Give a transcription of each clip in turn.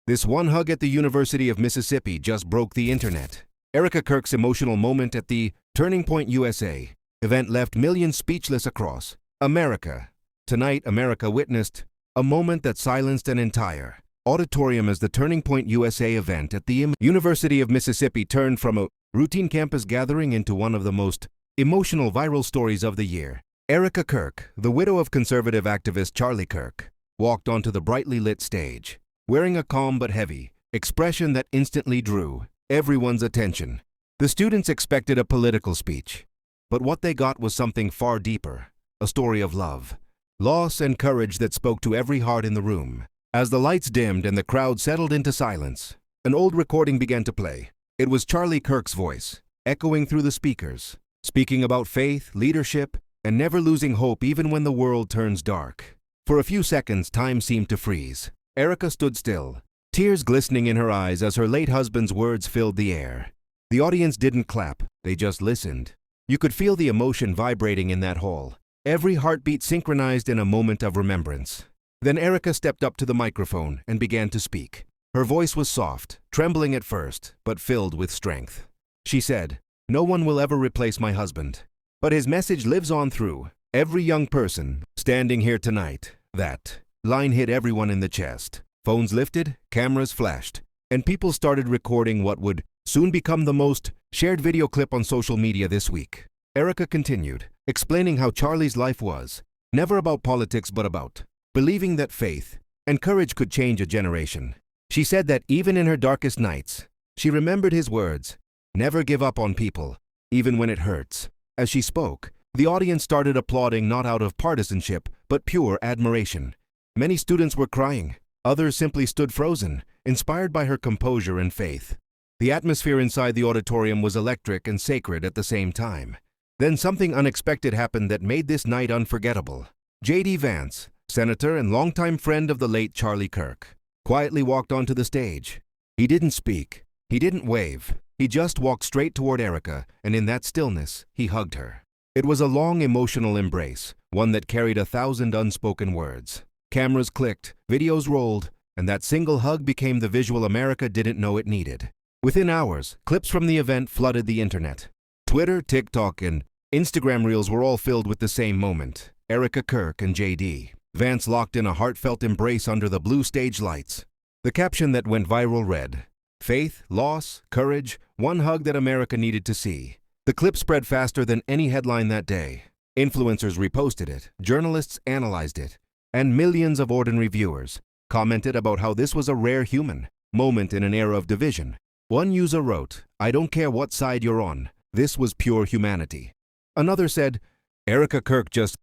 This one hug at the University of Mississippi just broke the internet. Erika Kirk's emotional moment at the Turning Point USA event left millions speechless across America. Tonight, America witnessed a moment that silenced an entire auditorium as the Turning Point USA event at the University of Mississippi turned from a routine campus gathering into one of the most emotional viral stories of the year. Erika Kirk, the widow of conservative activist Charlie Kirk, walked onto the brightly lit stage, wearing a calm but heavy expression that instantly drew everyone's attention. The students expected a political speech, but what they got was something far deeper, a story of love, loss, and courage that spoke to every heart in the room. As the lights dimmed and the crowd settled into silence, an old recording began to play. It was Charlie Kirk's voice, echoing through the speakers, speaking about faith, leadership, and never losing hope even when the world turns dark. For a few seconds, time seemed to freeze. Erika stood still, tears glistening in her eyes as her late husband's words filled the air. The audience didn't clap, they just listened. You could feel the emotion vibrating in that hall, every heartbeat synchronized in a moment of remembrance. Then Erika stepped up to the microphone and began to speak. Her voice was soft, trembling at first, but filled with strength. She said, "No one will ever replace my husband, but his message lives on through every young person standing here tonight." That line hit everyone in the chest. Phones lifted, cameras flashed, and people started recording what would soon become the most shared video clip on social media this week. Erika continued, explaining how Charlie's life was never about politics but about believing that faith and courage could change a generation. She said that even in her darkest nights, she remembered his words, "Never give up on people, even when it hurts." As she spoke, the audience started applauding not out of partisanship, but pure admiration. Many students were crying. Others simply stood frozen, inspired by her composure and faith. The atmosphere inside the auditorium was electric and sacred at the same time. Then something unexpected happened that made this night unforgettable. JD Vance, senator and longtime friend of the late Charlie Kirk, quietly walked onto the stage. He didn't speak. He didn't wave. He just walked straight toward Erika, and in that stillness, he hugged her. It was a long, emotional embrace, one that carried 1,000 unspoken words. Cameras clicked, videos rolled, and that single hug became the visual America didn't know it needed. Within hours, clips from the event flooded the internet. Twitter, TikTok, and Instagram reels were all filled with the same moment. Erika Kirk and JD Vance locked in a heartfelt embrace under the blue stage lights. The caption that went viral read, "Faith, loss, courage, one hug that America needed to see." The clip spread faster than any headline that day. Influencers reposted it, journalists analyzed it, and millions of ordinary viewers commented about how this was a rare human moment in an era of division. One user wrote, "I don't care what side you're on, this was pure humanity." Another said, "Erika Kirk just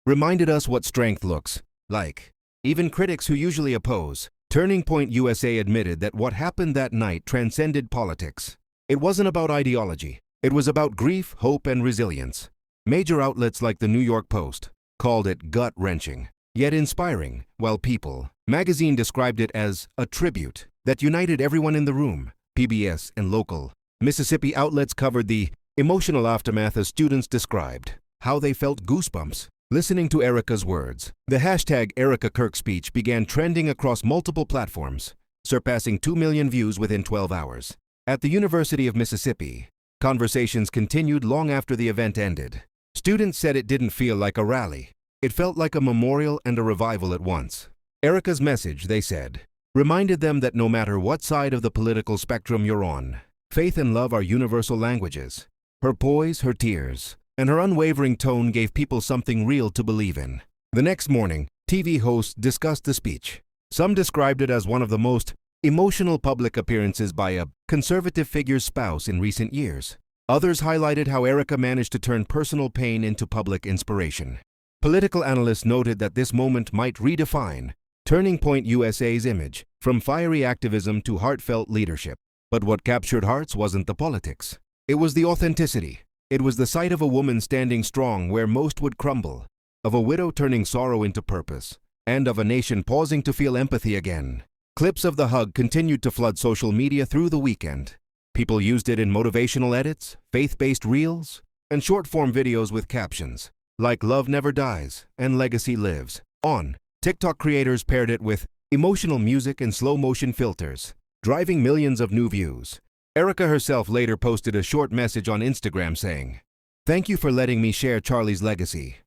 reminded us what strength looks like." Even critics who usually oppose Turning Point USA admitted that what happened that night transcended politics. It wasn't about ideology. It was about grief, hope, and resilience. Major outlets like the New York Post called it gut-wrenching, yet inspiring, while People magazine described it as a tribute that united everyone in the room. PBS and local Mississippi outlets covered the emotional aftermath as students described how they felt goosebumps listening to Erika's words. The hashtag Erika Kirk speech began trending across multiple platforms, surpassing 2 million views within 12 hours. At the University of Mississippi, conversations continued long after the event ended. Students said it didn't feel like a rally. It felt like a memorial and a revival at once. Erika's message, they said, reminded them that no matter what side of the political spectrum you're on, faith and love are universal languages. Her poise, her tears, and her unwavering tone gave people something real to believe in. The next morning, TV hosts discussed the speech. Some described it as one of the most emotional public appearances by a conservative figure's spouse in recent years. Others highlighted how Erika managed to turn personal pain into public inspiration. Political analysts noted that this moment might redefine Turning Point USA's image, from fiery activism to heartfelt leadership. But what captured hearts wasn't the politics. It was the authenticity. It was the sight of a woman standing strong where most would crumble, of a widow turning sorrow into purpose, and of a nation pausing to feel empathy again. Clips of the hug continued to flood social media through the weekend. People used it in motivational edits, faith-based reels, and short-form videos with captions like "Love never dies" and "Legacy lives." On TikTok, creators paired it with emotional music and slow-motion filters, driving millions of new views. Erika herself later posted a short message on Instagram saying, "Thank you for letting me share Charlie's legacy.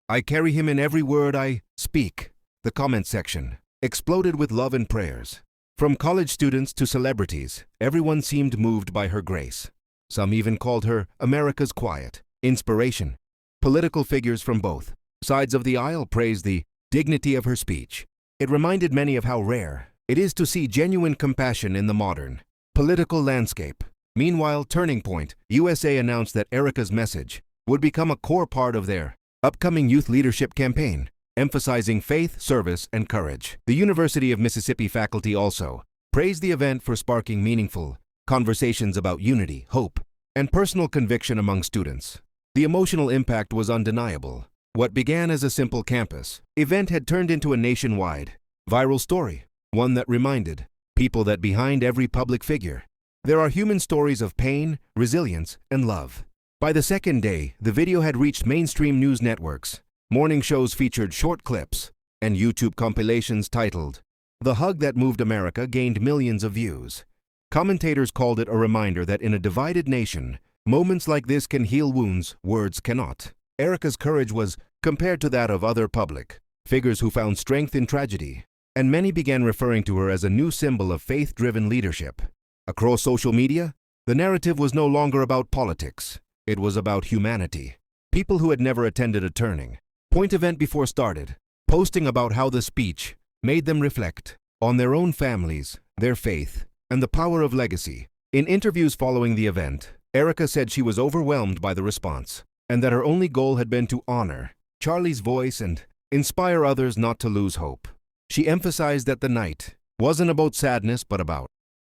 I carry him in every word I speak." The comment section exploded with love and prayers. From college students to celebrities, everyone seemed moved by her grace. Some even called her America's quiet inspiration. Political figures from both sides of the aisle praised the dignity of her speech. It reminded many of how rare it is to see genuine compassion in the modern political landscape. Meanwhile, Turning Point USA announced that Erika's message would become a core part of their upcoming youth leadership campaign, emphasizing faith, service, and courage. The University of Mississippi faculty also praised the event for sparking meaningful conversations about unity, hope, and personal conviction among students. The emotional impact was undeniable. What began as a simple campus event had turned into a nationwide viral story, one that reminded people that behind every public figure, there are human stories of pain, resilience, and love. By the second day, the video had reached mainstream news networks. Morning shows featured short clips, and YouTube compilations titled, "The Hug That Moved America" gained millions of views. Commentators called it a reminder that in a divided nation, moments like this can heal wounds words cannot. Erika's courage was compared to that of other public figures who found strength in tragedy, and many began referring to her as a new symbol of faith-driven leadership. Across social media, the narrative was no longer about politics. It was about humanity. People who had never attended a Turning Point event before started posting about how the speech made them reflect on their own families, their faith, and the power of legacy. In interviews following the event, Erika said she was overwhelmed by the response, and that her only goal had been to honor Charlie's voice and inspire others not to lose hope. She emphasized that the night wasn't about sadness but about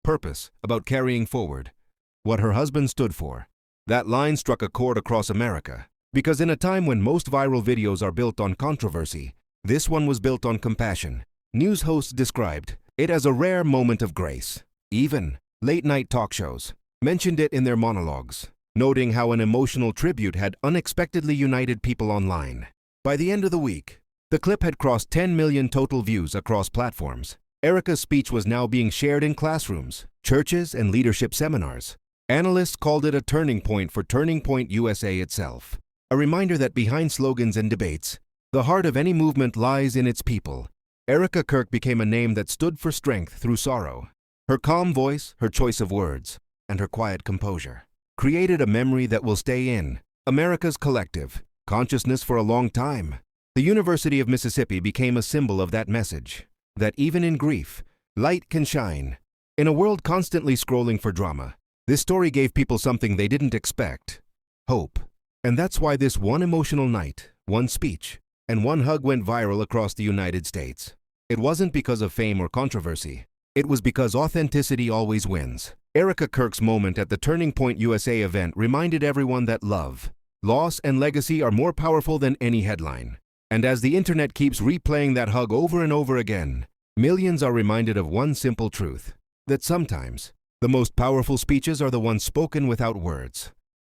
purpose, about carrying forward what her husband stood for. That line struck a chord across America, because in a time when most viral videos are built on controversy, this one was built on compassion. News hosts described it as a rare moment of grace. Even late-night talk shows mentioned it in their monologues, noting how an emotional tribute had unexpectedly united people online. By the end of the week, the clip had crossed 10 million total views across platforms. Erika's speech was now being shared in classrooms, churches, and leadership seminars. Analysts called it a turning point for Turning Point USA itself, a reminder that behind slogans and debates, the heart of any movement lies in its people. Erika Kirk became a name that stood for strength through sorrow. Her calm voice, her choice of words, and her quiet composure created a memory that will stay in America's collective consciousness for a long time. The University of Mississippi became a symbol of that message, that even in grief, light can shine. In a world constantly scrolling for drama, this story gave people something they didn't expect: hope. And that's why this one emotional night, one speech, and one hug went viral across the United States. It wasn't because of fame or controversy. It was because authenticity always wins. Erika Kirk's moment at the Turning Point USA event reminded everyone that love, loss, and legacy are more powerful than any headline. And as the internet keeps replaying that hug over and over again, millions are reminded of one simple truth: that sometimes the most powerful speeches are the ones spoken without words.